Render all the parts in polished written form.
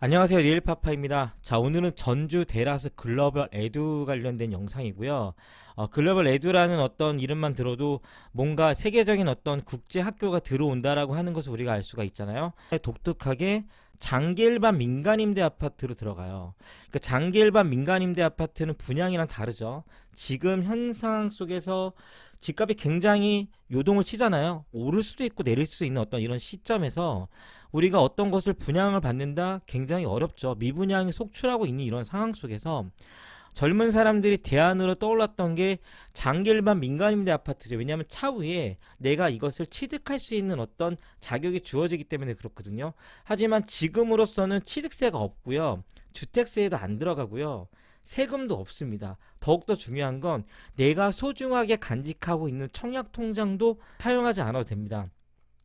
안녕하세요, 리엘파파입니다. 자, 오늘은 전주 데라스 글로벌 에듀 관련된 영상이고요. 글로벌 에듀라는 어떤 이름만 들어도 뭔가 세계적인 어떤 국제 학교가 들어온다라고 하는 것을 우리가 알 수가 있잖아요. 독특하게 장기일반 민간임대 아파트로 들어가요. 그 장기일반 민간임대 아파트는 분양이랑 다르죠. 지금 현 상황 속에서 집값이 굉장히 요동을 치잖아요. 오를 수도 있고 내릴 수도 있는 어떤 이런 시점에서 우리가 어떤 것을 분양을 받는다 굉장히 어렵죠. 미분양이 속출하고 있는 이런 상황 속에서 젊은 사람들이 대안으로 떠올랐던 게 장기일반 민간임대 아파트죠. 왜냐하면 차후에 내가 이것을 취득할 수 있는 어떤 자격이 주어지기 때문에 그렇거든요. 하지만 지금으로서는 취득세가 없고요. 주택세에도 안 들어가고요. 세금도 없습니다. 더욱더 중요한 건 내가 소중하게 간직하고 있는 청약통장도 사용하지 않아도 됩니다.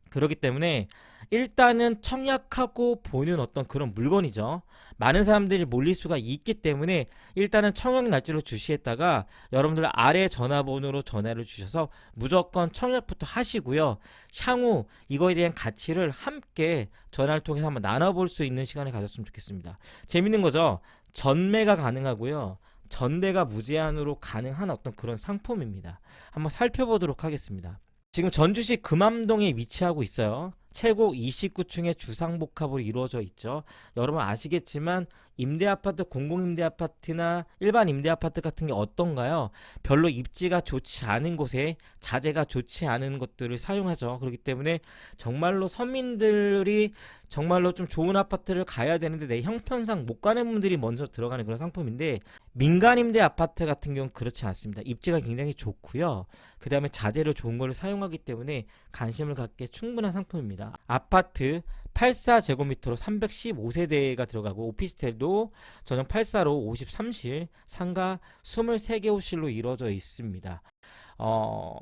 그렇기 때문에 일단은 청약하고 보는 어떤 그런 물건이죠. 많은 사람들이 몰릴 수가 있기 때문에 일단은 청약 날짜로 주시했다가 여러분들 아래 전화번호로 전화를 주셔서 무조건 청약부터 하시고요. 향후 이거에 대한 가치를 함께 전화를 통해서 한번 나눠볼 수 있는 시간을 가졌으면 좋겠습니다. 재밌는 거죠. 전매가 가능하고요. 전대가 무제한으로 가능한 어떤 그런 상품입니다. 한번 살펴보도록 하겠습니다. 지금 전주시 금암동에 위치하고 있어요. 최고 29층의 주상복합으로 이루어져 있죠. 여러분 아시겠지만 임대아파트, 공공임대아파트나 일반 임대아파트 같은 게 어떤가요? 별로 입지가 좋지 않은 곳에 자재가 좋지 않은 것들을 사용하죠. 그렇기 때문에 정말로 서민들이 정말로 좀 좋은 아파트를 가야 되는데 내 형편상 못 가는 분들이 먼저 들어가는 그런 상품인데, 민간임대 아파트 같은 경우는 그렇지 않습니다. 입지가 굉장히 좋고요. 그 다음에 자재를 좋은 거를 사용하기 때문에 관심을 갖기에 충분한 상품입니다. 아파트 84제곱미터로 315세대가 들어가고, 오피스텔도 전용 84로 53실, 상가 23개 호실로 이루어져 있습니다.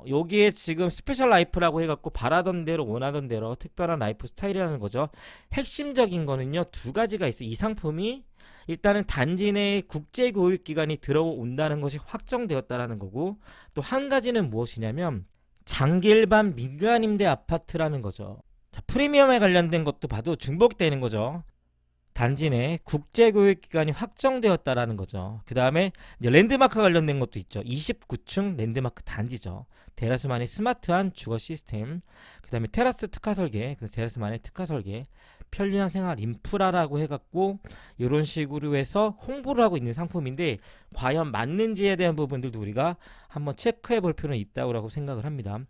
여기에 지금 스페셜 라이프라고 해갖고 바라던 대로 원하던 대로 특별한 라이프 스타일이라는 거죠. 핵심적인 거는요, 두 가지가 있어요. 이 상품이 일단은 단지 내 국제교육기관이 들어온다는 것이 확정되었다라는 거고, 또 한 가지는 무엇이냐면 장기일반 민간임대 아파트라는 거죠. 자, 프리미엄에 관련된 것도 봐도 중복되는 거죠. 단지 내 국제교육기관이 확정되었다라는 거죠. 그 다음에 랜드마크 관련된 것도 있죠. 29층 랜드마크 단지죠. 테라스만의 스마트한 주거 시스템, 그 다음에 테라스 특화 설계, 테라스만의 특화 설계, 편리한 생활 인프라라고 해갖고 이런 식으로 해서 홍보를 하고 있는 상품인데, 과연 맞는지에 대한 부분들도 우리가 한번 체크해 볼 필요는 있다고 생각을 합니다.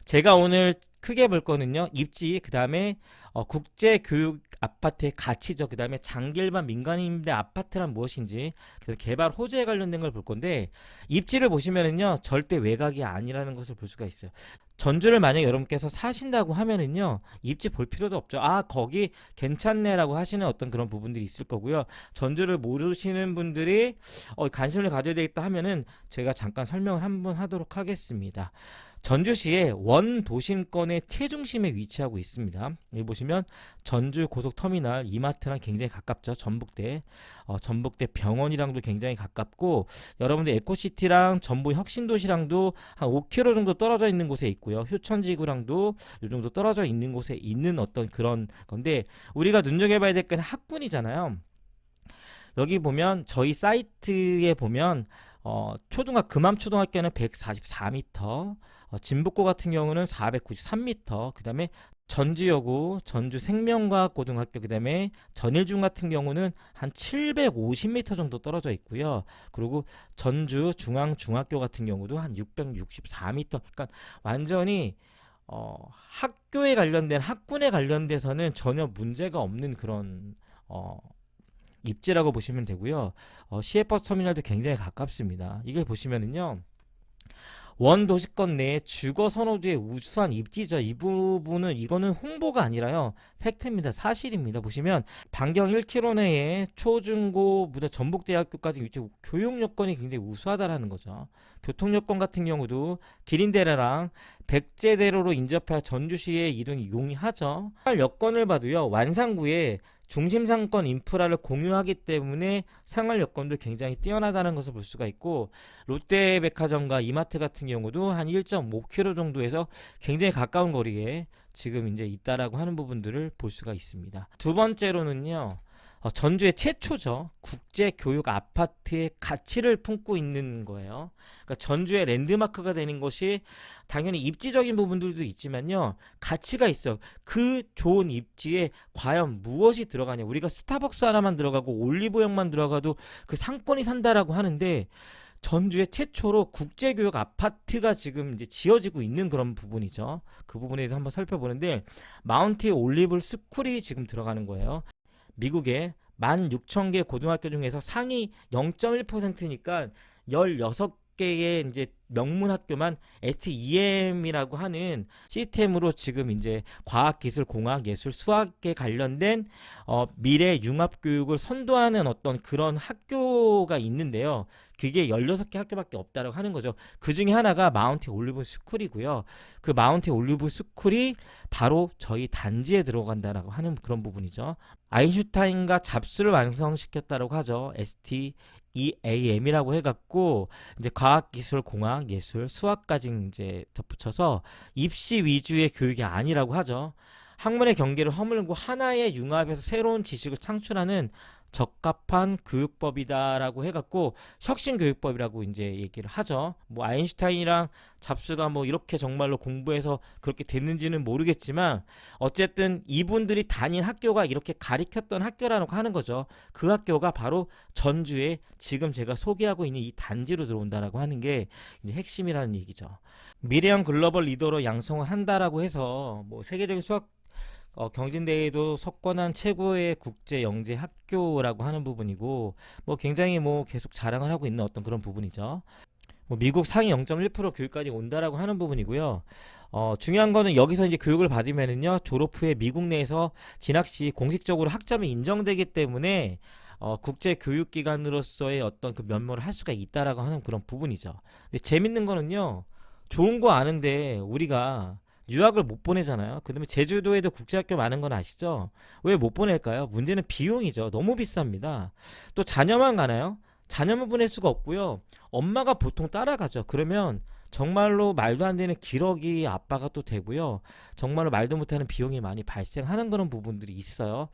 제가 오늘 크게 볼 거는요, 입지, 그 다음에 국제교육 아파트의 가치죠. 그 다음에 장기일반 민간임대 아파트란 무엇인지, 그다음에 개발 호재에 관련된 걸 볼 건데, 입지를 보시면은요, 절대 외곽이 아니라는 것을 볼 수가 있어요. 전주를 만약 여러분께서 사신다고 하면은요, 입지 볼 필요도 없죠. 아, 거기 괜찮네라고 하시는 어떤 그런 부분들이 있을 거고요. 전주를 모르시는 분들이 관심을 가져야 되겠다 하면은 제가 잠깐 설명을 한번 하도록 하겠습니다. 전주시의 원도심권의 최중심에 위치하고 있습니다. 여기 보시면 전주 고속터미널 이마트랑 굉장히 가깝죠. 전북대, 전북대 병원이랑도 굉장히 가깝고, 여러분들 에코시티랑 전북 혁신도시랑도 한 5km 정도 떨어져 있는 곳에 있고요. 효천지구랑도 이 정도 떨어져 있는 곳에 있는 어떤 그런 건데, 우리가 눈여겨봐야 될 건 학군이잖아요. 여기 보면 저희 사이트에 보면 초등학 금암초등학교는 144m, 진북고 같은 경우는 493m, 그 다음에 전주여고, 전주생명과학고등학교, 그 다음에 전일중 같은 경우는 한 750m 정도 떨어져 있고요. 그리고 전주중앙중학교 같은 경우도 한 664m. 그러니까 완전히 학교에 관련된, 학군에 관련돼서는 전혀 문제가 없는 그런 입지라고 보시면 되고요. 시외버스 터미널도 굉장히 가깝습니다. 이게 보시면은요, 원도시권 내에 주거 선호도의 우수한 입지죠. 이 부분은, 이거는 홍보가 아니라요, 팩트입니다. 사실입니다. 보시면 반경 1km 내에 초중고 무대 전북대학교까지 위치, 교육 여건이 굉장히 우수하다라는 거죠. 교통 여건 같은 경우도 기린대로랑 백제대로로 인접해 전주시에 이동이 용이하죠. 여건을 봐도요, 완산구에 중심 상권 인프라를 공유하기 때문에 생활 여건도 굉장히 뛰어나다는 것을 볼 수가 있고, 롯데백화점과 이마트 같은 경우도 한 1.5km 정도에서 굉장히 가까운 거리에 지금 이제 있다라고 하는 부분들을 볼 수가 있습니다. 두 번째로는요, 전주의 최초죠. 국제교육 아파트의 가치를 품고 있는 거예요. 그러니까 전주의 랜드마크가 되는 것이 당연히 입지적인 부분들도 있지만요. 가치가 있어. 그 좋은 입지에 과연 무엇이 들어가냐. 우리가 스타벅스 하나만 들어가고 올리브영만 들어가도 그 상권이 산다라고 하는데 전주의 최초로 국제교육 아파트가 지금 이제 지어지고 있는 그런 부분이죠. 그 부분에 대해서 한번 살펴보는데 마운트 올리브 스쿨이 지금 들어가는 거예요. 미국의 16,000개 고등학교 중에서 상위 0.1%니까 16개의 이제 명문 학교만 STEM이라고 하는 시스템으로 지금 이제 과학, 기술, 공학, 예술, 수학에 관련된 미래 융합 교육을 선도하는 어떤 그런 학교가 있는데요. 그게 16개 학교밖에 없다고 하는 거죠. 그 중에 하나가 마운트 올리브 스쿨이고요. 그 마운트 올리브 스쿨이 바로 저희 단지에 들어간다라고 하는 그런 부분이죠. 아인슈타인과 잡스를 완성시켰다고 하죠. STEAM이라고 해갖고 이제 과학, 기술, 공학, 예술, 수학까지 이제 덧붙여서 입시 위주의 교육이 아니라고 하죠. 학문의 경계를 허물고 하나의 융합에서 새로운 지식을 창출하는 적합한 교육법이다라고 해갖고 혁신 교육법이라고 이제 얘기를 하죠. 뭐 아인슈타인이랑 잡스가 뭐 이렇게 정말로 공부해서 그렇게 됐는지는 모르겠지만 어쨌든 이분들이 다닌 학교가 이렇게 가리켰던 학교라고 하는 거죠. 그 학교가 바로 전주에 지금 제가 소개하고 있는 이 단지로 들어온다라고 하는 게 이제 핵심이라는 얘기죠. 미래형 글로벌 리더로 양성을 한다라고 해서 뭐 세계적인 수학 경진대회도 석권한 최고의 국제 영재 학교라고 하는 부분이고 뭐 굉장히 뭐 계속 자랑을 하고 있는 어떤 그런 부분이죠. 뭐 미국 상위 0.1% 교육까지 온다라고 하는 부분이고요. 중요한 거는 여기서 이제 교육을 받으면은요 졸업 후에 미국 내에서 진학 시 공식적으로 학점이 인정되기 때문에 국제 교육기관으로서의 어떤 그 면모를 할 수가 있다라고 하는 그런 부분이죠. 근데 재밌는 거는요 좋은 거 아는데 우리가 유학을 못 보내잖아요. 그다음에 제주도에도 국제학교 많은 건 아시죠? 왜 못 보낼까요? 문제는 비용이죠. 너무 비쌉니다. 또 자녀만 가나요? 자녀만 보낼 수가 없고요. 엄마가 보통 따라가죠. 그러면 정말로 말도 안 되는 기러기 아빠가 또 되고요. 정말로 말도 못하는 비용이 많이 발생하는 그런 부분들이 있어요.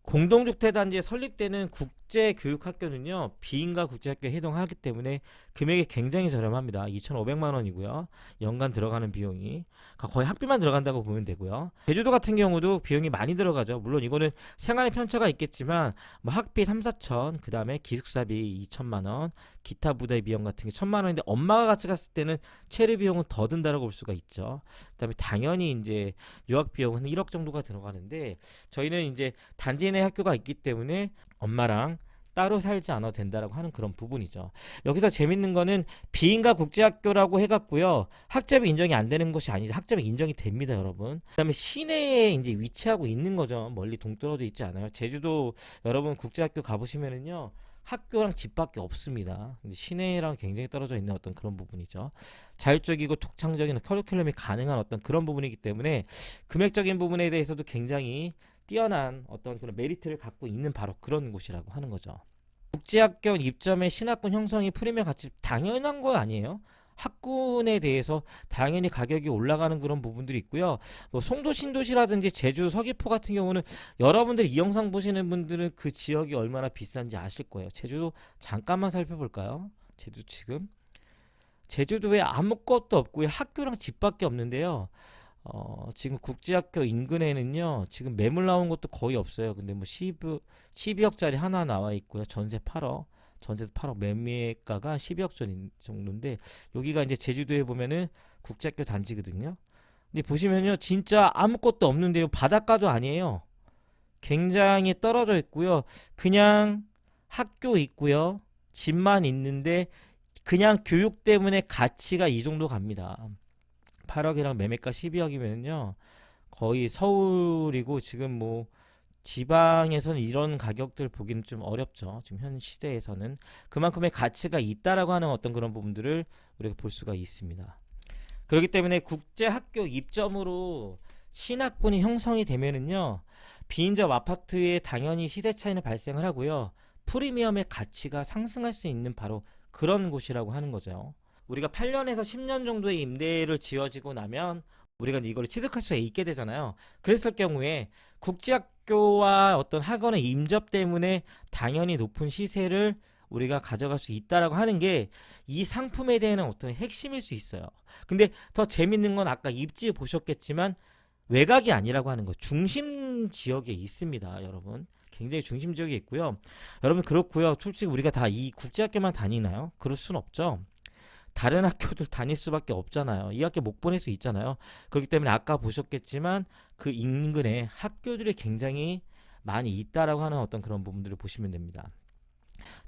공동주택단지에 설립되는 국제교육학교는요 비인가 국제학교에 해당하기 때문에 금액이 굉장히 저렴합니다. 2,500만 원이고요. 연간 들어가는 비용이 거의 학비만 들어간다고 보면 되고요. 제주도 같은 경우도 비용이 많이 들어가죠. 물론 이거는 생활의 편차가 있겠지만 뭐 학비 3, 4천, 그 다음에 기숙사비 2천만 원, 기타 부대 비용 같은 게 1,000만 원인데 엄마가 같이 갔을 때는 체류 비용은 더 든다라고 볼 수가 있죠. 그 다음에 당연히 이제 유학 비용은 1억 정도가 들어가는데 저희는 이제 단지 내 학교가 있기 때문에 엄마랑 따로 살지 않아도 된다라고 하는 그런 부분이죠. 여기서 재밌는 거는 비인가 국제학교라고 해갖고요. 학점이 인정이 안 되는 것이 아니죠. 학점이 인정이 됩니다, 여러분. 그다음에 시내에 이제 위치하고 있는 거죠. 멀리 동떨어져 있지 않아요. 제주도 여러분 국제학교 가보시면은요. 학교랑 집밖에 없습니다. 시내랑 굉장히 떨어져 있는 어떤 그런 부분이죠. 자율적이고 독창적인 커리큘럼이 가능한 어떤 그런 부분이기 때문에 금액적인 부분에 대해서도 굉장히 뛰어난 어떤 그런 메리트를 갖고 있는 바로 그런 곳이라고 하는 거죠. 국제학교 입점의 신학군 형성이 프리미엄 가치 당연한 거 아니에요? 학군에 대해서 당연히 가격이 올라가는 그런 부분들이 있고요. 뭐 송도 신도시라든지 제주 서귀포 같은 경우는 여러분들이 이 영상 보시는 분들은 그 지역이 얼마나 비싼지 아실 거예요. 제주도 잠깐만 살펴볼까요? 제주 지금 제주도에 아무것도 없고요. 학교랑 집밖에 없는데요. 지금 국제학교 인근에는요, 지금 매물 나온 것도 거의 없어요. 근데 뭐 12억짜리 하나 나와 있고요. 전세 8억. 전세도 8억, 매매가가 12억 정도인데, 여기가 이제 제주도에 보면은 국제학교 단지거든요. 근데 보시면요, 진짜 아무것도 없는데요. 바닷가도 아니에요. 굉장히 떨어져 있고요. 그냥 학교 있고요. 집만 있는데, 그냥 교육 때문에 가치가 이 정도 갑니다. 8억이랑 매매가 12억이면요 거의 서울이고 지금 뭐 지방에서는 이런 가격들 보기는 좀 어렵죠. 지금 현 시대에서는 그만큼의 가치가 있다라고 하는 어떤 그런 부분들을 우리가 볼 수가 있습니다. 그렇기 때문에 국제학교 입점으로 신학군이 형성이 되면은요 비인접 아파트에 당연히 시세 차이는 발생을 하고요 프리미엄의 가치가 상승할 수 있는 바로 그런 곳이라고 하는 거죠. 우리가 8년에서 10년 정도의 임대를 지어지고 나면 우리가 이제 이걸 취득할 수 있게 되잖아요. 그랬을 경우에 국제학교와 어떤 학원의 임접 때문에 당연히 높은 시세를 우리가 가져갈 수 있다라고 하는 게 이 상품에 대한 어떤 핵심일 수 있어요. 근데 더 재밌는 건 아까 입지 보셨겠지만 외곽이 아니라고 하는 거, 중심 지역에 있습니다, 여러분. 굉장히 중심 지역에 있고요. 여러분 그렇고요. 솔직히 우리가 다 이 국제학교만 다니나요? 그럴 순 없죠. 다른 학교들 다닐 수밖에 없잖아요. 이 학교 못 보낼 수 있잖아요. 그렇기 때문에 아까 보셨겠지만 그 인근에 학교들이 굉장히 많이 있다라고 하는 어떤 그런 부분들을 보시면 됩니다.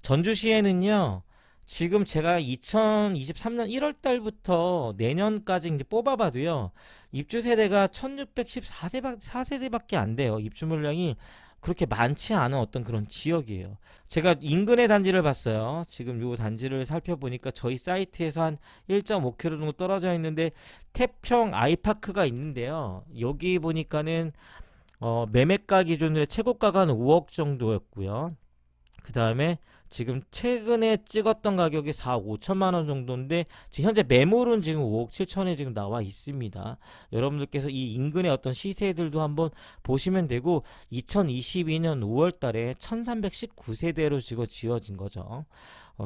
전주시에는요, 지금 제가 2023년 1월 달부터 내년까지 이제 뽑아봐도요, 입주 세대가 1614세대밖에 안 돼요. 입주 물량이 그렇게 많지 않은 어떤 그런 지역이에요. 제가 인근의 단지를 봤어요. 지금 요 단지를 살펴보니까 저희 사이트에서 한 1.5km 정도 떨어져 있는데 태평 아이파크가 있는데요. 여기 보니까는 매매가 기준으로 최고가가 한 5억 정도였고요. 그 다음에 지금 최근에 찍었던 가격이 4억 5천만 원 정도인데 지금 현재 매물은 지금 5억 7천에 지금 나와 있습니다. 여러분들께서 이 인근의 어떤 시세들도 한번 보시면 되고 2022년 5월 달에 1319세대로 지금 지어진 거죠.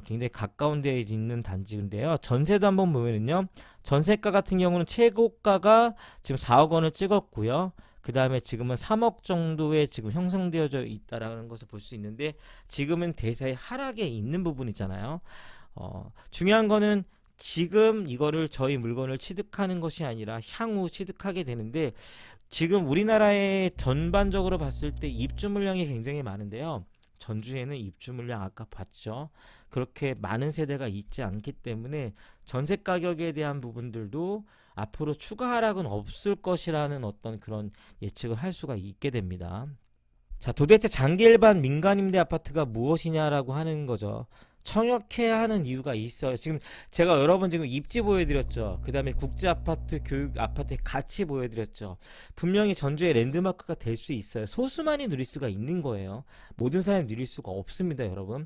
굉장히 가까운 데에 있는 단지인데요. 전세도 한번 보면은요. 전세가 같은 경우는 최고가가 지금 4억 원을 찍었고요. 그 다음에 지금은 3억 정도에 지금 형성되어져 있다라는 것을 볼 수 있는데 지금은 대세의 하락에 있는 부분이잖아요. 중요한 거는 지금 이거를 저희 물건을 취득하는 것이 아니라 향후 취득하게 되는데 지금 우리나라의 전반적으로 봤을 때 입주 물량이 굉장히 많은데요. 전주에는 입주 물량 아까 봤죠. 그렇게 많은 세대가 있지 않기 때문에 전세 가격에 대한 부분들도 앞으로 추가 하락은 없을 것이라는 어떤 그런 예측을 할 수가 있게 됩니다. 자, 도대체 장기 일반 민간 임대 아파트가 무엇이냐라고 하는 거죠. 청약해야 하는 이유가 있어요. 지금 제가 여러 번 지금 입지 보여드렸죠. 그 다음에 국제 아파트, 교육 아파트의 가치 보여드렸죠. 분명히 전주의 랜드마크가 될 수 있어요. 소수만이 누릴 수가 있는 거예요. 모든 사람이 누릴 수가 없습니다, 여러분.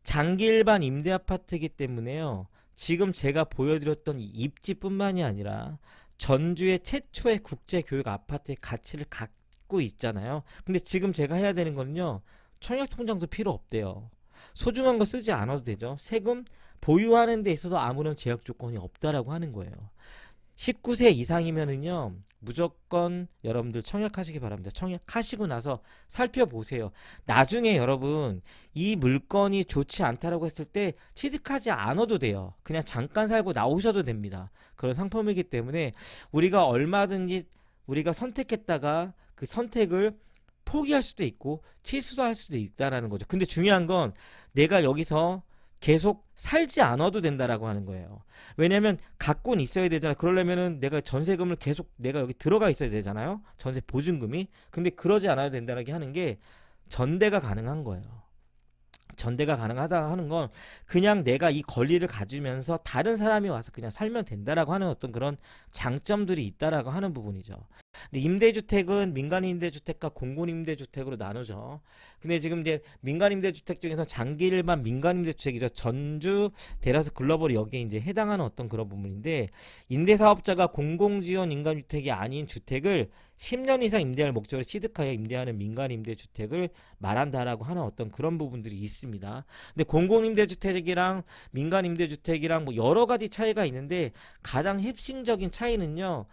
장기 일반 임대 아파트이기 때문에요. 지금 제가 보여드렸던 이 입지뿐만이 아니라 전주의 최초의 국제교육 아파트의 가치를 갖고 있잖아요. 근데 지금 제가 해야 되는 거는요. 청약통장도 필요 없대요. 소중한 거 쓰지 않아도 되죠. 세금 보유하는 데 있어서 아무런 제약 조건이 없다라고 하는 거예요. 19세 이상이면은요, 무조건 여러분들 청약하시기 바랍니다. 청약하시고 나서 살펴보세요. 나중에 여러분, 이 물건이 좋지 않다라고 했을 때 취득하지 않아도 돼요. 그냥 잠깐 살고 나오셔도 됩니다. 그런 상품이기 때문에 우리가 얼마든지 우리가 선택했다가 그 선택을 포기할 수도 있고 취소할 수도 있다라는 거죠. 근데 중요한 건 내가 여기서 계속 살지 않아도 된다라고 하는 거예요. 왜냐면 갖고는 있어야 되잖아. 그러려면은 내가 전세금을 계속 내가 여기 들어가 있어야 되잖아요. 전세 보증금이. 근데 그러지 않아도 된다라고 하는 게 전대가 가능한 거예요. 전대가 가능하다 하는 건 그냥 내가 이 권리를 가지면서 다른 사람이 와서 그냥 살면 된다라고 하는 어떤 그런 장점들이 있다라고 하는 부분이죠. 근데 임대주택은 민간임대주택과 공공임대주택으로 나누죠. 근데 지금 이제 민간임대주택 중에서 장기 일반 민간임대주택이죠. 전주 데라스 글로벌이 여기에 이제 해당하는 어떤 그런 부분인데 임대사업자가 공공지원 인간주택이 아닌 주택을 10년 이상 임대할 목적으로 취득하여 임대하는 민간임대주택을 말한다라고 하는 어떤 그런 부분들이 있습니다. 근데 공공임대주택이랑 민간임대주택이랑 뭐 여러 가지 차이가 있는데 가장 핵심적인 차이는요.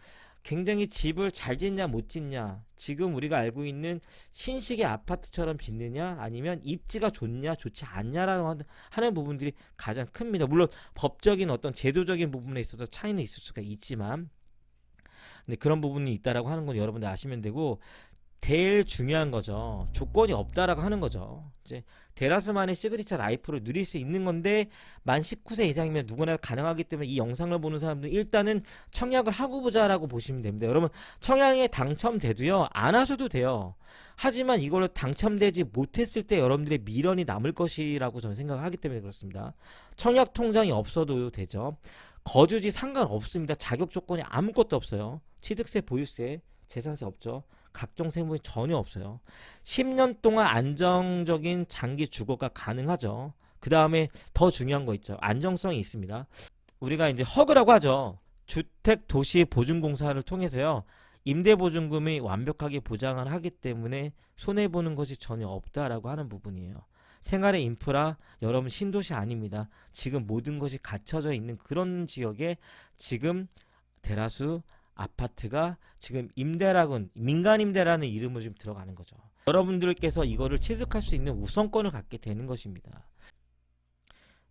굉장히 집을 잘 짓냐 못 짓냐 지금 우리가 알고 있는 신식의 아파트처럼 짓느냐 아니면 입지가 좋냐 좋지 않냐라고 하는 부분들이 가장 큽니다. 물론 법적인 어떤 제도적인 부분에 있어서 차이는 있을 수가 있지만 근데 그런 부분이 있다라고 하는 건 여러분들 아시면 되고 제일 중요한 거죠. 조건이 없다라고 하는 거죠. 이제 데라스만의 시그니처 라이프를 누릴 수 있는 건데 만 19세 이상이면 누구나 가능하기 때문에 이 영상을 보는 사람들은 일단은 청약을 하고 보자라고 보시면 됩니다. 여러분 청약에 당첨돼도요 안 하셔도 돼요. 하지만 이걸로 당첨되지 못했을 때 여러분들의 미련이 남을 것이라고 저는 생각을 하기 때문에 그렇습니다. 청약 통장이 없어도 되죠. 거주지 상관없습니다. 자격 조건이 아무것도 없어요. 취득세, 보유세, 재산세 없죠. 각종 세무이 전혀 없어요. 10년 동안 안정적인 장기 주거가 가능하죠. 그 다음에 더 중요한 거 있죠. 안정성이 있습니다. 우리가 이제 허그라고 하죠. 주택도시보증공사를 통해서요. 임대보증금이 완벽하게 보장을 하기 때문에 손해보는 것이 전혀 없다라고 하는 부분이에요. 생활의 인프라, 여러분 신도시 아닙니다. 지금 모든 것이 갖춰져 있는 그런 지역에 지금 대다수 아파트가 지금 임대락은 민간임대라는 이름으로 지금 들어가는 거죠. 여러분들께서 이거를 취득할 수 있는 우선권을 갖게 되는 것입니다.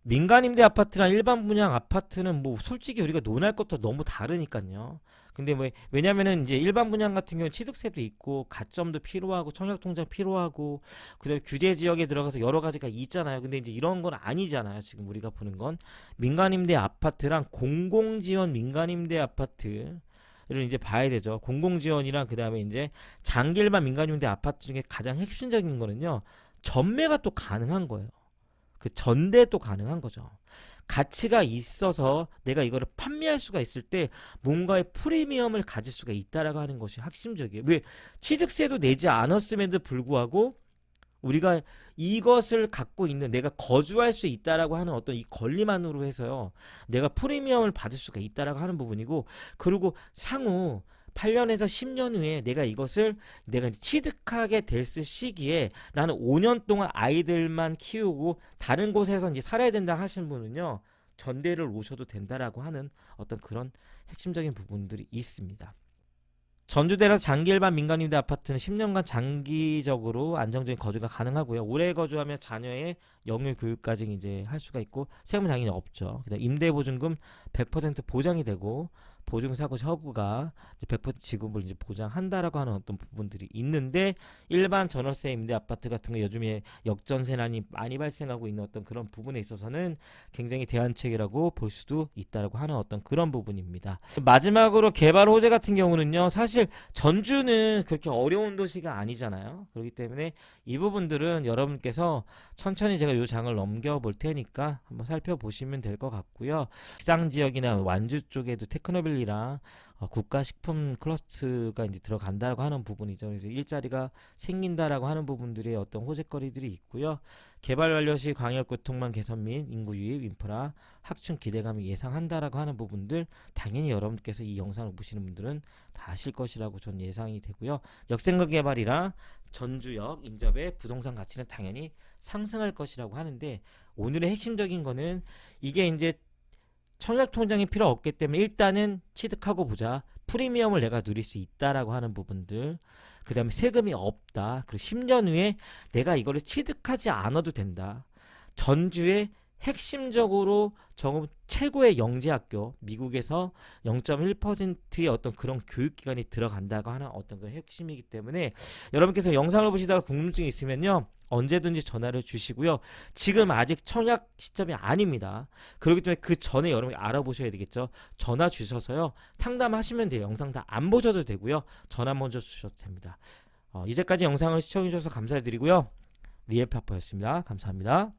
민간임대 아파트랑 일반 분양 아파트는 뭐 솔직히 우리가 논할 것도 너무 다르니까요. 근데 뭐 왜냐면은 이제 일반 분양 같은 경우는 취득세도 있고 가점도 필요하고 청약통장 필요하고 그다음에 규제 지역에 들어가서 여러 가지가 있잖아요. 근데 이제 이런 건 아니잖아요. 지금 우리가 보는 건 민간임대 아파트랑 공공지원 민간임대 아파트 를 이제 봐야 되죠. 공공지원이랑 그다음에 이제 장기일반 민간임대 아파트 중에 가장 핵심적인 거는요. 전매가 또 가능한 거예요. 그 전대도 가능한 거죠. 가치가 있어서 내가 이거를 판매할 수가 있을 때 뭔가의 프리미엄을 가질 수가 있다라고 하는 것이 핵심적이에요. 왜 취득세도 내지 않았음에도 불구하고 우리가 이것을 갖고 있는 내가 거주할 수 있다라고 하는 어떤 이 권리만으로 해서요. 내가 프리미엄을 받을 수가 있다라고 하는 부분이고 그리고 향후 8년에서 10년 후에 내가 이것을 내가 취득하게 됐을 시기에 나는 5년 동안 아이들만 키우고 다른 곳에서 이제 살아야 된다 하시는 분은요. 전대를 오셔도 된다라고 하는 어떤 그런 핵심적인 부분들이 있습니다. 전주대라서 장기일반 민간임대 아파트는 10년간 장기적으로 안정적인 거주가 가능하고요. 오래 거주하면 자녀의 영유 교육까지 이제 할 수가 있고 세금은 당연히 없죠. 그다음 임대보증금 100% 보장이 되고 보증사고 처구가 100% 지급을 이제 보장한다라고 하는 어떤 부분들이 있는데 일반 전월세 임대 아파트 같은 거 요즘에 역전세난이 많이 발생하고 있는 어떤 그런 부분에 있어서는 굉장히 대안책이라고 볼 수도 있다라고 하는 어떤 그런 부분입니다. 마지막으로 개발 호재 같은 경우는요. 사실 전주는 그렇게 어려운 도시가 아니잖아요. 그렇기 때문에 이 부분들은 여러분께서 천천히 제가 이 장을 넘겨볼 테니까 한번 살펴보시면 될 것 같고요. 익상 지역이나 완주 쪽에도 테크노빌리랑 국가식품 클러스터가 이제 들어간다고 하는 부분이죠. 그래서 일자리가 생긴다라고 하는 부분들의 어떤 호재거리들이 있고요. 개발 완료 시 광역교통망 개선 및 인구 유입, 인프라 확충 기대감을 예상한다라고 하는 부분들 당연히 여러분께서 이 영상을 보시는 분들은 다 아실 것이라고 전 예상이 되고요. 역생각 개발이랑 전주역 인접의 부동산 가치는 당연히 상승할 것이라고 하는데 오늘의 핵심적인 거는 이게 이제 청약통장이 필요 없기 때문에 일단은 취득하고 보자. 프리미엄을 내가 누릴 수 있다라고 하는 부분들. 그 다음에 세금이 없다. 그리고 10년 후에 내가 이거를 취득하지 않아도 된다. 전주의 핵심적으로 정말 최고의 영재학교 미국에서 0.1%의 어떤 그런 교육기관이 들어간다고 하는 어떤 그런 핵심이기 때문에 여러분께서 영상을 보시다가 궁금증이 있으면요 언제든지 전화를 주시고요. 지금 아직 청약 시점이 아닙니다. 그렇기 때문에 그 전에 여러분이 알아보셔야 되겠죠. 전화 주셔서요 상담하시면 돼요. 영상 다 안 보셔도 되고요. 전화 먼저 주셔도 됩니다. 이제까지 영상을 시청해 주셔서 감사드리고요. 리에파퍼였습니다. 감사합니다.